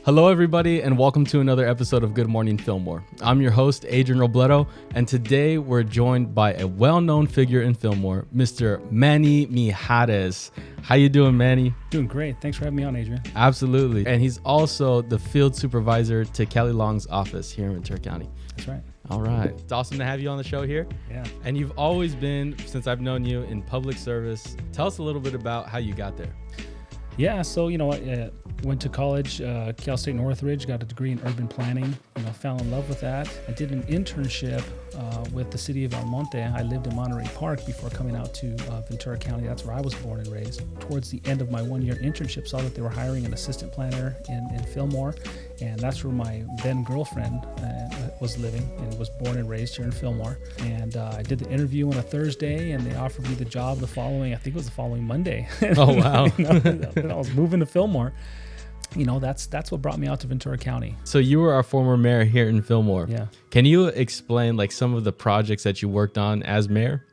Hello, everybody, and welcome to another episode of Good Morning Fillmore. I'm your host, Adrian Robledo, and today we're joined by a well-known figure in Fillmore, Mr. Manny Minjares. How you doing, Manny? Doing great. Thanks for having me on, Adrian. Absolutely. And he's also the field supervisor to Kelly Long's office here in Ventura County. That's right. All right. It's awesome to have you on the show here. Yeah. And you've always been, since I've known you, in public service. Tell us a little bit about how you got there. Yeah, so, went to college, Cal State Northridge, got a degree in urban planning, fell in love with that. I did an internship with the city of El Monte. I lived in Monterey Park before coming out to Ventura County. That's where I was born and raised. Towards the end of my one-year internship, saw that they were hiring an assistant planner in Fillmore, and that's where my then girlfriend was living and was born and raised here in Fillmore. And I did the interview on a Thursday, and they offered me the job the following Monday. Oh, wow. I was moving to Fillmore. That's what brought me out to Ventura County. So you were our former mayor here in Fillmore. Yeah. Can you explain some of the projects that you worked on as mayor?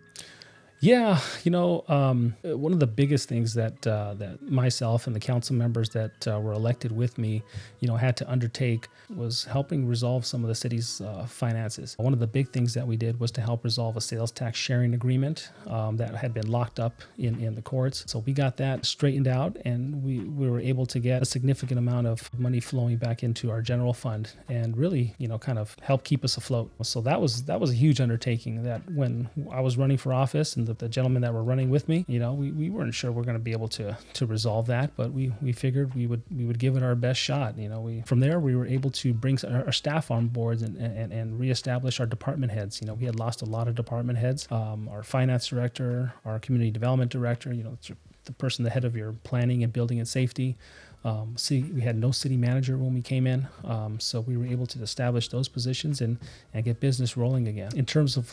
Yeah, one of the biggest things that myself and the council members that were elected with me, had to undertake was helping resolve some of the city's finances. One of the big things that we did was to help resolve a sales tax sharing agreement that had been locked up in the courts. So we got that straightened out, and we were able to get a significant amount of money flowing back into our general fund, and really, kind of help keep us afloat. So that was a huge undertaking. That when I was running for office and the gentlemen that were running with me, we weren't sure we're going to be able to resolve that, but we figured we would give it our best shot. From there we were able to bring our staff on board and reestablish our department heads. We had lost a lot of department heads. Our finance director, our community development director, the person, the head of your planning and building and safety. We had no city manager when we came in, so we were able to establish those positions and get business rolling again. In terms of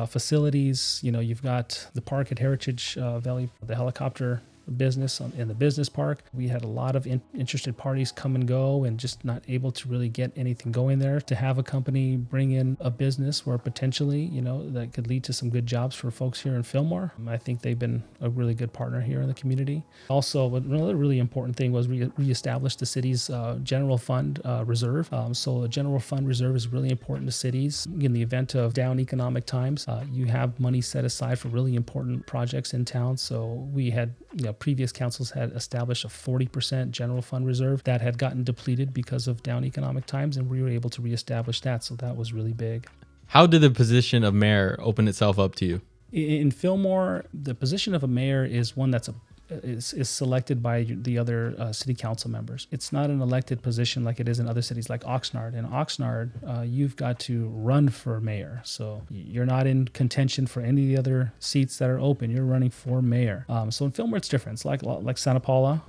facilities, you've got the park at Heritage Valley, the helicopter business in the business park. We had a lot of interested parties come and go, and just not able to really get anything going there. To have a company bring in a business where potentially, that could lead to some good jobs for folks here in Fillmore. I think they've been a really good partner here in the community. Also, another really important thing was reestablish the city's general fund reserve. So a general fund reserve is really important to cities. In the event of down economic times, you have money set aside for really important projects in town. So we had, previous councils had established a 40% general fund reserve that had gotten depleted because of down economic times, and we were able to reestablish that. So that was really big. How did the position of mayor open itself up to you? In Fillmore, the position of a mayor is one that's is selected by the other city council members. It's not an elected position like it is in other cities like Oxnard. In Oxnard, you've got to run for mayor. So you're not in contention for any of the other seats that are open. You're running for mayor. So in Fillmore, it's different. It's like Santa Paula.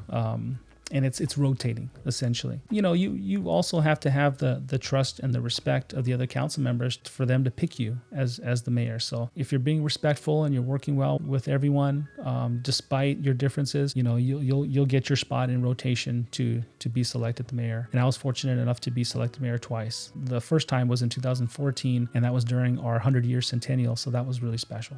And it's rotating, essentially. You also have to have the trust and the respect of the other council members for them to pick you as the mayor. So if you're being respectful and you're working well with everyone, despite your differences, you'll get your spot in rotation to be selected the mayor. And I was fortunate enough to be selected mayor twice. The first time was in 2014, and that was during our 100-year centennial. So that was really special.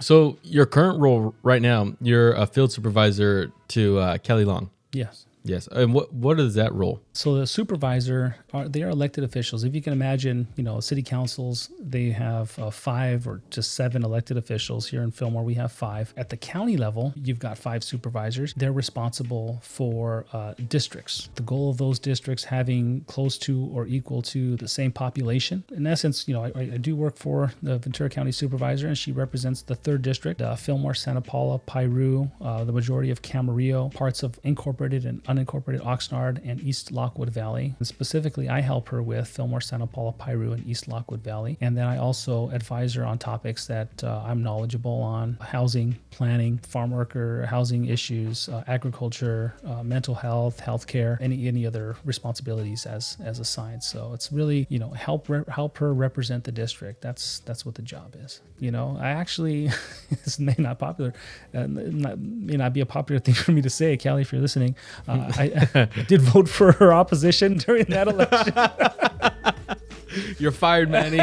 So your current role right now, you're a field supervisor to Kelly Long. Yes. Yes. And what is that role? So the supervisor, they are elected officials. If you can imagine, city councils, they have 5 or to 7 elected officials. Here in Fillmore, we have 5. At the county level, you've got 5 supervisors. They're responsible for districts. The goal of those districts having close to or equal to the same population. In essence, I do work for the Ventura County supervisor, and she represents the 3rd district, Fillmore, Santa Paula, Piru, the majority of Camarillo, parts of incorporated and unincorporated Oxnard, and East Lockwood Valley. And specifically, I help her with Fillmore, Santa Paula, Piru, and East Lockwood Valley. And then I also advise her on topics that I'm knowledgeable on: housing, planning, farm worker, housing issues, agriculture, mental health, healthcare, any other responsibilities as assigned. So it's really, help her represent the district. That's what the job is. I actually, this may not be a popular thing for me to say, Kelly, if you're listening. I did vote for her opposition during that election. You're fired, Manny.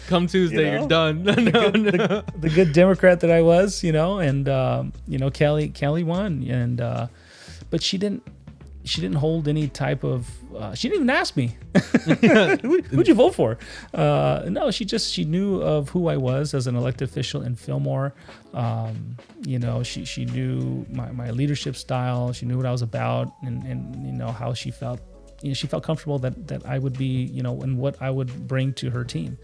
Come Tuesday, you're done. The good Democrat that I was, and Kelly won, and but she didn't she didn't hold any type of. She didn't even ask me, who'd you vote for? No, she knew of who I was as an elected official in Fillmore. She knew my leadership style. She knew what I was about, and how she felt. She felt comfortable that I would be, and what I would bring to her team.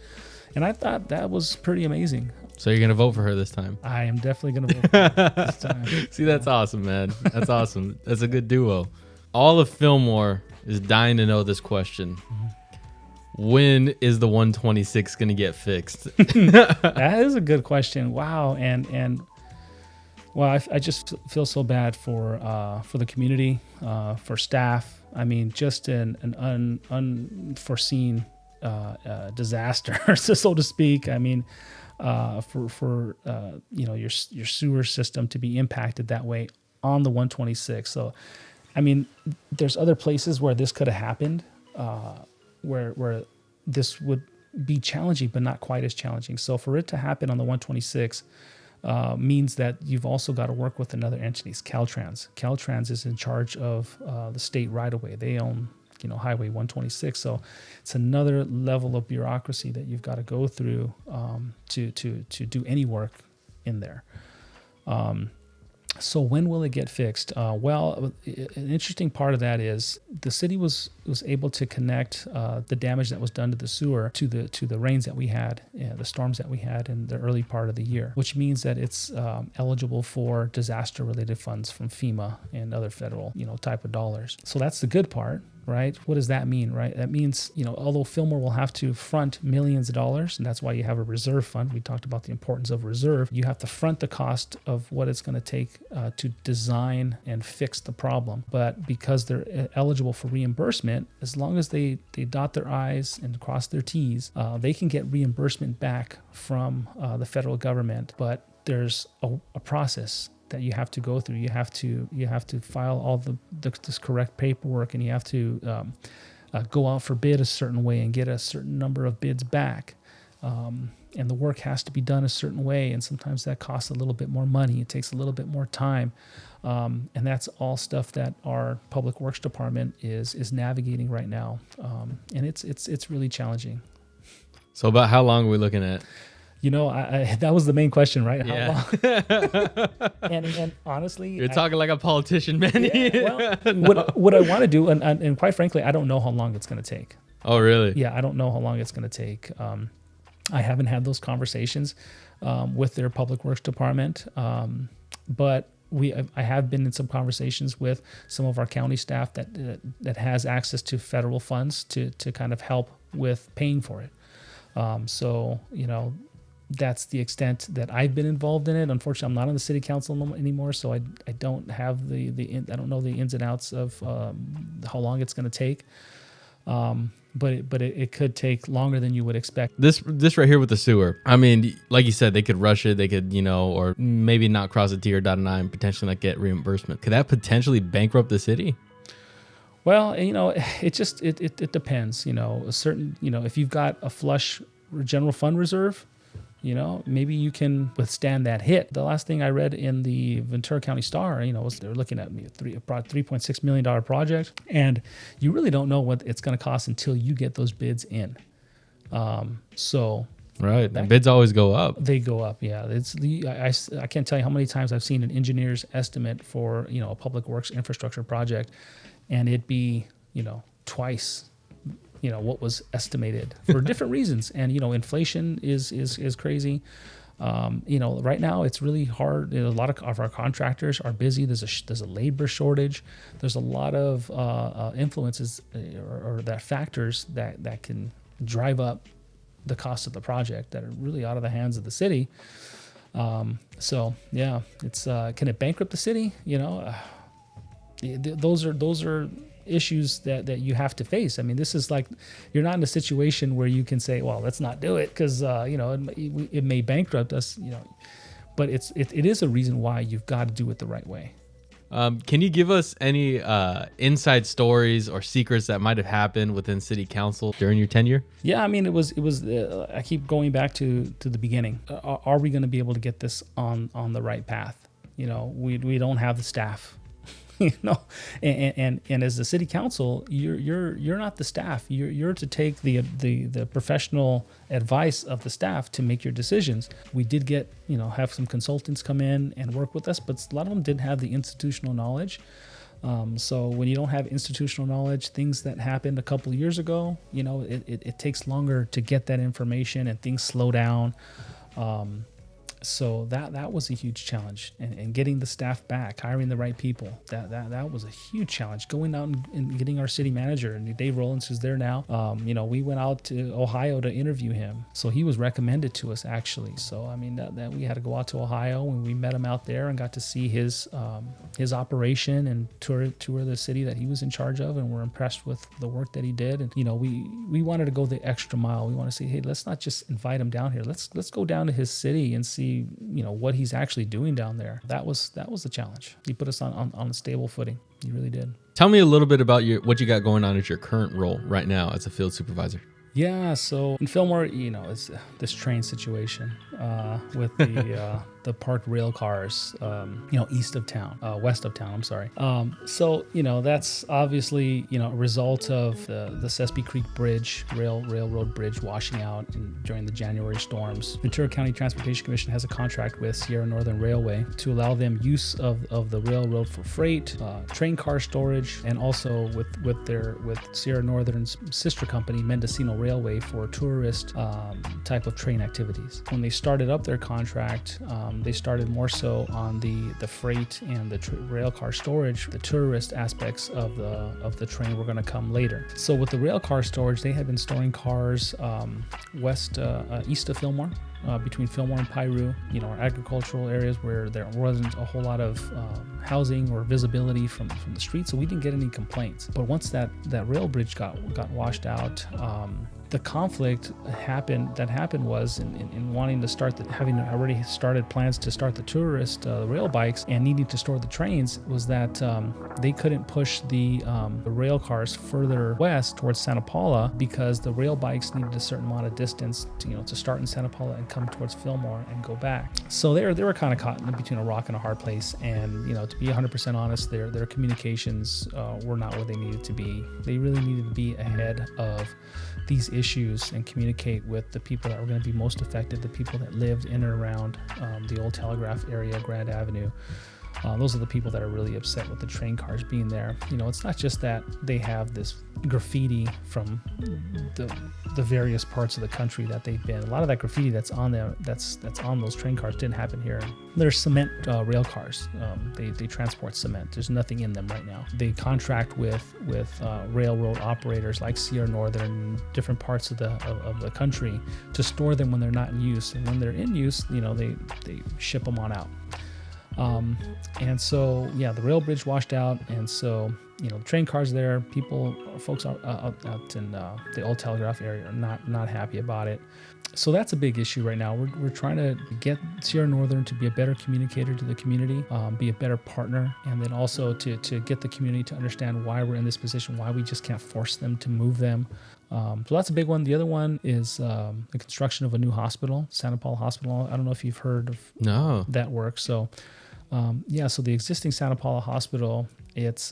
And I thought that was pretty amazing. So you're going to vote for her this time? I am definitely going to vote for her this time. See, that's awesome, man. That's awesome. That's a good duo. All of Fillmore is dying to know this question. When is the 126 going to get fixed? That is a good question. Wow. And well, I just feel so bad for the community, for staff. I mean, just an unforeseen disaster, so to speak. I mean, for your sewer system to be impacted that way on the 126. So, I mean, there's other places where this could have happened, where this would be challenging, but not quite as challenging. So for it to happen on the 126 means that you've also got to work with another entities, Caltrans. Caltrans is in charge of the state right-of-way. They own Highway 126. So it's another level of bureaucracy that you've got to go through to do any work in there. So when will it get fixed? Well, an interesting part of that is the city was able to connect the damage that was done to the sewer to the rains that we had, the storms that we had in the early part of the year, which means that it's eligible for disaster-related funds from FEMA and other federal, type of dollars. So that's the good part. Right? What does that mean, right? That means, although Fillmore will have to front millions of dollars, and that's why you have a reserve fund. We talked about the importance of reserve. You have to front the cost of what it's going to take to design and fix the problem. But because they're eligible for reimbursement, as long as they dot their I's and cross their T's, they can get reimbursement back from the federal government. But there's a process that you have to go through. You have to file all this correct paperwork, and you have to go out for bid a certain way and get a certain number of bids back. And the work has to be done a certain way, and sometimes that costs a little bit more money. It takes a little bit more time, and that's all stuff that our Public Works Department is navigating right now, and it's really challenging. So about how long are we looking at? That was the main question, right? Yeah. How long? and honestly, you're talking like a politician, Manny. Yeah, well, what I want to do, and quite frankly, I don't know how long it's going to take. Oh, really? Yeah, I don't know how long it's going to take. I haven't had those conversations with their Public Works Department, but I have been in some conversations with some of our county staff that has access to federal funds to kind of help with paying for it. So that's the extent that I've been involved in it. Unfortunately, I'm not on the city council anymore, so I don't have I don't know the ins and outs of how long it's going to take. But it could take longer than you would expect. This right here with the sewer. I mean, like you said, they could rush it. They could, or maybe not cross a T or dot an I and potentially not get reimbursement. Could that potentially bankrupt the city? Well, it depends. A certain, if you've got a flush general fund reserve, maybe you can withstand that hit. The last thing I read in the Ventura County Star, was they're looking at $3.6 million project, and you really don't know what it's going to cost until you get those bids in. Right, the bids always go up. They go up, yeah. I can't tell you how many times I've seen an engineer's estimate for a public works infrastructure project, and it be twice what was estimated for different reasons. And inflation is crazy. Right now it's really hard. A lot of our contractors are busy. There's a labor shortage. There's a lot of influences or that factors that can drive up the cost of the project that are really out of the hands of the city. So yeah, it's can it bankrupt the city? Those are issues that you have to face. I mean, this is like, you're not in a situation where you can say, well, let's not do it because it may bankrupt us, but it is a reason why you've got to do it the right way. Can you give us any inside stories or secrets that might have happened within city council during your tenure? Yeah, I mean, it was I keep going back to the beginning. Are we going to be able to get this on the right path? We don't have the staff. you know, and as the city council, you're not the staff. You're to take the professional advice of the staff to make your decisions. We did get, have some consultants come in and work with us, but a lot of them didn't have the institutional knowledge. So when you don't have institutional knowledge, things that happened a couple of years ago, it takes longer to get that information and things slow down. So that was a huge challenge, and getting the staff back, hiring the right people. That was a huge challenge. Going out and getting our city manager, and Dave Rollins, who's there now. We went out to Ohio to interview him, so he was recommended to us actually. So I mean that we had to go out to Ohio, and we met him out there and got to see his operation and tour the city that he was in charge of, and we're impressed with the work that he did. And we wanted to go the extra mile. We want to say, hey, let's not just invite him down here. Let's go down to his city and see what he's actually doing down there. That was the challenge. He put us on a stable footing. He really did. Tell me a little bit about what you got going on at your current role right now as a field supervisor. Yeah, so in Fillmore, it's this train situation with the parked rail cars, east of town, west of town. I'm sorry. So that's obviously a result of the Sespe Creek Bridge, railroad bridge washing out during the January storms. Ventura County Transportation Commission has a contract with Sierra Northern Railway to allow them use of the railroad for freight, train car storage, and also with Sierra Northern's sister company, Mendocino Railway, for tourist type of train activities. When they started up their contract, they started more so on the freight and the rail car storage. The tourist aspects of the train were going to come later. So with the rail car storage, they had been storing cars east of Fillmore. Between Fillmore and Piru, our agricultural areas where there wasn't a whole lot of housing or visibility from the street, so we didn't get any complaints. But once that rail bridge got washed out, the conflict happened was in wanting to having already started plans to start the tourist rail bikes and needing to store the trains, was that they couldn't push the rail cars further west towards Santa Paula because the rail bikes needed a certain amount of distance to start in Santa Paula and come towards Fillmore and go back. So they were kind of caught in between a rock and a hard place. And to be 100% honest, their communications were not where they needed to be. They really needed to be ahead of these issues and communicate with the people that were going to be most affected, the people that lived in and around the old Telegraph area, Grand Avenue. Those are the people that are really upset with the train cars being there. It's not just that they have this graffiti from the various parts of the country that they've been. A lot of that graffiti that's on there, that's on those train cars, didn't happen here. There's cement rail cars. They transport cement. There's nothing in them right now. They contract with railroad operators like Sierra Northern, different parts of the country, to store them when they're not in use. And when they're in use, they ship them on out. And so, the rail bridge washed out, and so, the train cars there, folks out in the old Telegraph area are not happy about it. So that's a big issue right now. We're trying to get Sierra Northern to be a better communicator to the community, be a better partner, and then also to get the community to understand why we're in this position, why we just can't force them to move them. So that's a big one. The other one is the construction of a new hospital, Santa Paula Hospital. I don't know if you've heard of that work. So so the existing Santa Paula Hospital, it's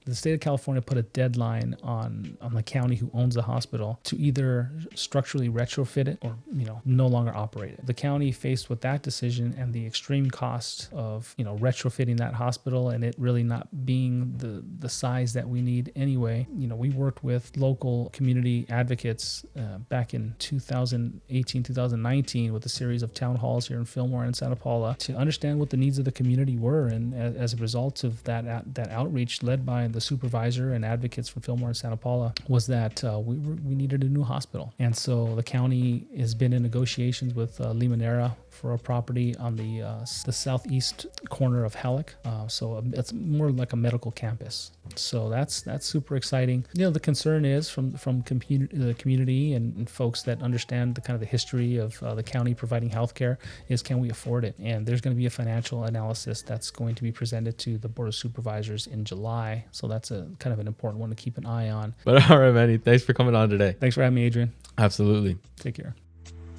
the state of California put a deadline on the county who owns the hospital to either structurally retrofit it or no longer operate it. The county, faced with that decision and the extreme cost of retrofitting that hospital and it really not being the size that we need anyway, we worked with local community advocates back in 2018, 2019 with a series of town halls here in Fillmore and Santa Paula to understand what the needs of the community were. And as a result of that outreach led by the supervisor and advocates from Fillmore and Santa Paula, was that we needed a new hospital. And so the county has been in negotiations with Limonera for a property on the southeast corner of Halleck. So it's more like a medical campus. So that's super exciting. The concern is from the community and folks that understand the kind of the history of the county providing healthcare is, can we afford it? And there's going to be a financial analysis that's going to be presented to the Board of Supervisors in July. So that's a kind of an important one to keep an eye on. But all right, Manny, thanks for coming on today. Thanks for having me, Adrian. Absolutely. Take care.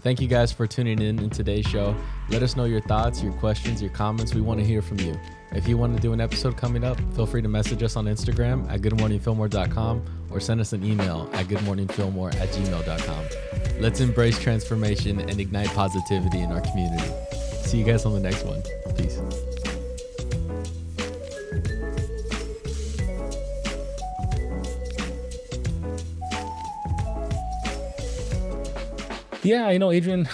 Thank you guys for tuning in today's show. Let us know your thoughts, your questions, your comments. We want to hear from you. If you want to do an episode coming up, feel free to message us on Instagram at goodmorningfillmore.com or send us an email at goodmorningfillmore@gmail.com. Let's embrace transformation and ignite positivity in our community. See you guys on the next one. Peace. Yeah, Adrian,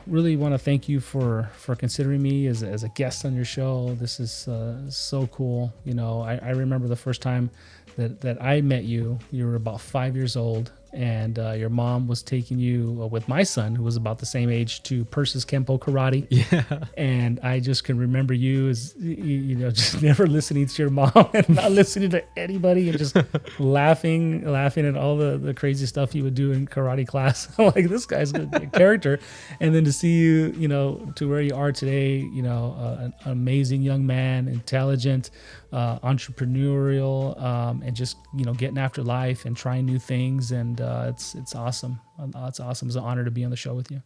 really want to thank you for considering me as a guest on your show. This is so cool. I remember the first time that I met you. You were about 5 years old, and your mom was taking you with my son, who was about the same age, to Persis Kempo Karate. Yeah. And I just can remember you as, just never listening to your mom and not listening to anybody and just laughing at all the crazy stuff you would do in karate class. I'm like, this guy's a character. And then to see you, to where you are today, an amazing young man, intelligent, entrepreneurial, and just, getting after life and trying new things. And it's awesome. It's awesome. It's an honor to be on the show with you.